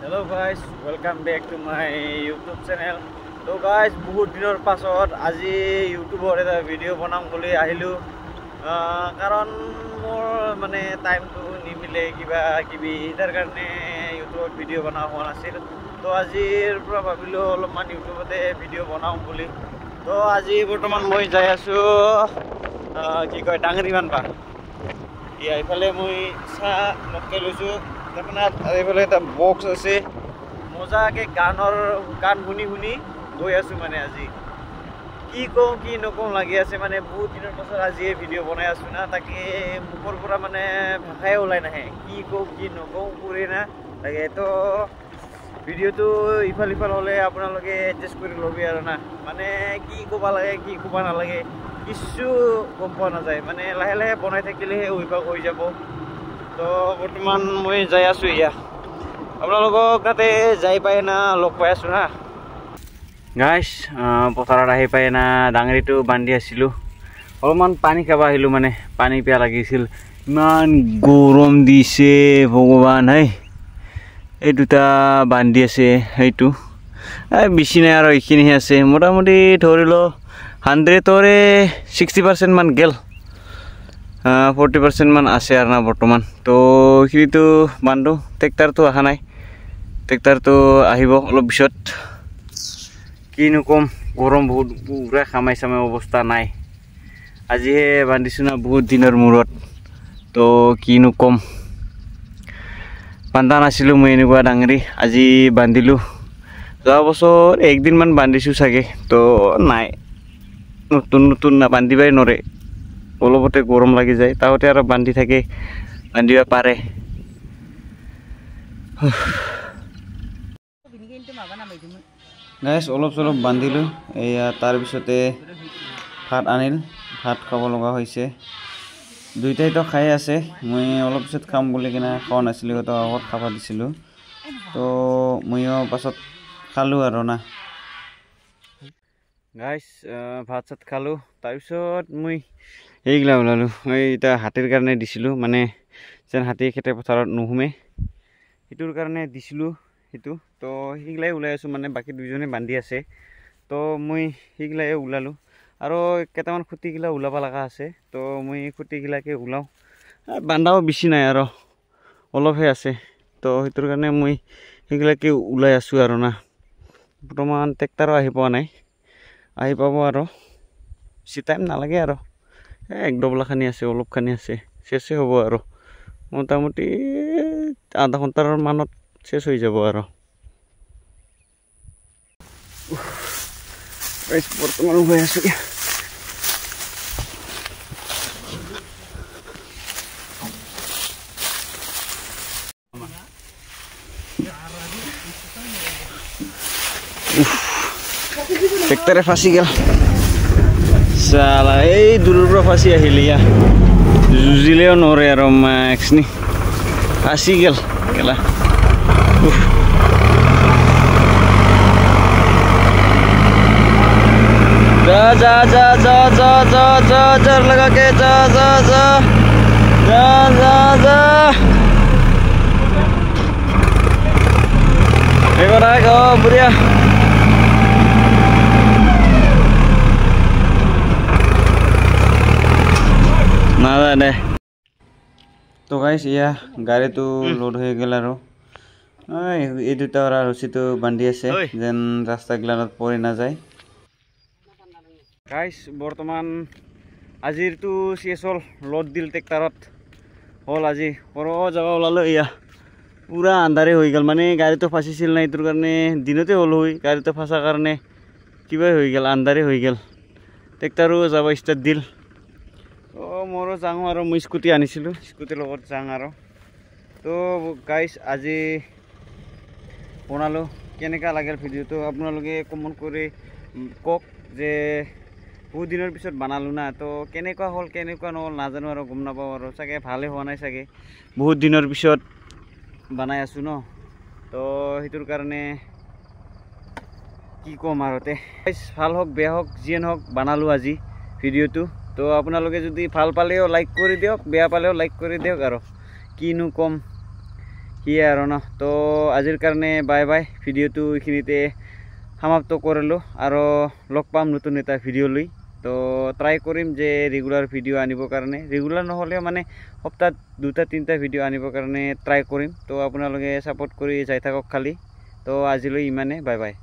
Hello guys, welcome back to my YouTube channel. So guys, বহুত দিনৰ পাছত আজি ইউটিউবৰ এটা ভিডিঅ' বনাম বুলি আহিলো কাৰণ মোৰ মানে টাইমটো নিমিলে কিবা কিবি তাৰ কাৰণে ইউটিউবত ভিডিঅ' বনাব হোৱা নাছিল তো আজিৰ পৰা ভাবিলো অলপমান ইউটিউবতে ভিডিঅ' বনাম বুলি তো আজি বৰ্তমান মই যাই আছো কি কয় ডাঙৰি বান্ধবা এইফালে মই চাহ মক্কে লৈছো আপোনাৰ এইফালে এটা বক্স আছে মজাকে গান শুনি গৈ আছো মানে আজি কি কওঁ কি নকওঁ লাগি আছে মানে বহুত দিনৰ পাছত আজি এই ভিডিঅ' বনাই আছো না তাকে মুখৰ পৰা মানে ভাষাই ওলাই নাহে কি কওঁ কি নকওঁ কৰি না তাকে তো ভিডিঅ'টো ইফাল হ'লে আপোনালোকে এডজাষ্ট কৰি ল'বি আৰু না মানে কি ক'ব লাগে কি ক'ব নালাগে কিছু গম পোৱা নাযায় মানে লাহে লাহে বনাই থাকিলেহে অভ্যাস হৈ যাব তো বৰ্তমান মই যাই আছো ইয়া আপোনালোকক তাতে যাই পাই না লগ পাই আছো না গাইছ পথাৰত আহি পাই না ডাঙৰিটো বান্ধি আছিলো অলপমান পানী খাব আহিলো মানে পানী পিয়া লাগিছিল ইমান গৰম দিছে ভগৱান হে এই দুটা বান্ধি আছে এইটো বেছি নাই আৰু এইখিনিহে আছে মোটামুটি ধৰি ল 100-ৰে 60% মান গেল 40% মান আছে আৰু না বৰ্তমান তো এইখিনিতো বান্ধো ট্ৰেক্টৰটো অহা নাই ট্ৰেক্টৰটো আহিব অলপ পিছত কিনো কম গৰম বহুত পুৰা খামাই অৱস্থা নাই আজিহে বান্ধিছো না বহুত দিনৰ মূৰত তো কিনো কম বান্ধা নাছিলোঁ মই এনেকুৱা ডাঙৰি আজি বান্ধিলোঁ যোৱা বছৰ একদিনমান বান্ধিছোঁ চাগে তো নাই নতুন না বান্ধিবাই নৰে অলপতে গৰম লাগি যায় তাহতে আৰু বান্ধি থাকে বান্ধিব পাৰে গাইছ অলপ চলপ বান্ধিলোঁ এয়া তাৰপিছতে ভাত আনিল ভাত খাব লগা হৈছে দুইটাইতো খাই আছে মই অলপ পিছত খাম বুলি কিনে খোৱা নাছিলোঁ তো আগত খাব দিছিলোঁ তো ময়ো পাছত খালোঁ আৰু না গাইছ ভাত চাত খালোঁ তাৰপিছত মই এইগিলা ওলালোঁ মই এতিয়া হাতীৰ কাৰণে দিছিলোঁ মানে যেন হাতী খেতে পথাৰত নুসুমে সেইটোৰ কাৰণে দিছিলোঁ সেইটো তো সেইগিলাই ওলাই আছোঁ মানে বাকী দুইজনে বান্ধি আছে তো মই সেইগিলাই ওলালোঁ আৰু কেইটামান খুঁটিগিলা ওলাব লগা আছে তো মই খুঁটিগিলাকে ওলাওঁ বান্ধাও বেছি নাই আৰু অলপহে আছে তো সেইটোৰ কাৰণে মই সেইগিলাকে ওলাই আছোঁ আৰু না বৰ্তমান ট্ৰেক্টৰো আহি পোৱা নাই আহি পাব আৰু বেছি টাইম নালাগে আৰু এক ডবলাখানি আছে অলপখানি আছে চেছে হ'ব আৰু মোটামুটি আধা ঘণ্টাৰ মানত চেছ হৈ যাব আৰু বৰ্তমান হৈ আছোঁ ট্ৰেক্টৰে ফাঁচি গেল চালা এই দূৰৰ পৰা ফাঁচি আহিলে ইয়া যুঁজিলেও নৰে আৰু মাক্সনি ফাঁচি গেল গেলা जा लगा के जा एक बार आएगा बुढ़िया ना दे तो गाइस या गाड़ी तो लोड हो गया আৰু এই দুটা ৰছিটো বান্ধি আছে যেন ৰাস্তা গিলানত পৰি না যায় গাইছ বৰ্তমান আজিৰটো চেছ হ'ল লোড দিল ট্ৰেক্টৰত হ'ল আজি সৰু জেগা ওলালো এয়া পুৰা আন্ধাৰে হৈ গ'ল মানে গাড়ীটো ফাঁচিছিল নাই এইটোৰ কাৰণে দিনতে হ'ল হৈ গাড়ীটো ফাঁচাৰ কাৰণে কিবাই হৈ গ'ল আন্ধাৰে হৈ গ'ল ট্ৰেক্টৰো যাব ষ্টাৰ্ট দিল অঁ মোৰো যাওঁ আৰু মই স্কুটি আনিছিলোঁ স্কুটিৰ লগত যাওঁ আৰু তো গাইছ আজি বনালোঁ কেনেকুৱা লাগিল ভিডিঅ'টো আপোনালোকে কমেণ্ট কৰি কওক যে বহুত দিনৰ পিছত বনালোঁ না তো কেনেকুৱা হ'ল কেনেকুৱা নহ'ল নাজানো আৰু গম নাপাওঁ আৰু চাগে ভালে হোৱা নাই চাগে বহুত দিনৰ পিছত বনাই আছোঁ ন তো সেইটোৰ কাৰণে কি ক'ম আৰু ভাল হওক বেয়া হওক যিয়ে নহওক বনালোঁ আজি ভিডিঅ'টো তো আপোনালোকে যদি ভাল পালেও লাইক কৰি দিয়ক বেয়া পালেও লাইক কৰি দিয়ক আৰু কিনো কম সিয়ে আৰু ন তো আজিৰ কাৰণে বাই বাই ভিডিঅ'টো এইখিনিতে সমাপ্ত কৰিলোঁ আৰু লগ পাম নতুন এটা ভিডিঅ' লৈ তো ট্ৰাই কৰিম যে ৰেগুলাৰ ভিডিঅ' আনিবৰ কাৰণে ৰেগুলাৰ নহ'লেও মানে সপ্তাহত 2-3টা ভিডিঅ' আনিবৰ কাৰণে ট্ৰাই কৰিম তো আপোনালোকে ছাপোৰ্ট কৰি যাই থাকক খালি তো আজিলৈ ইমানে বাই বাই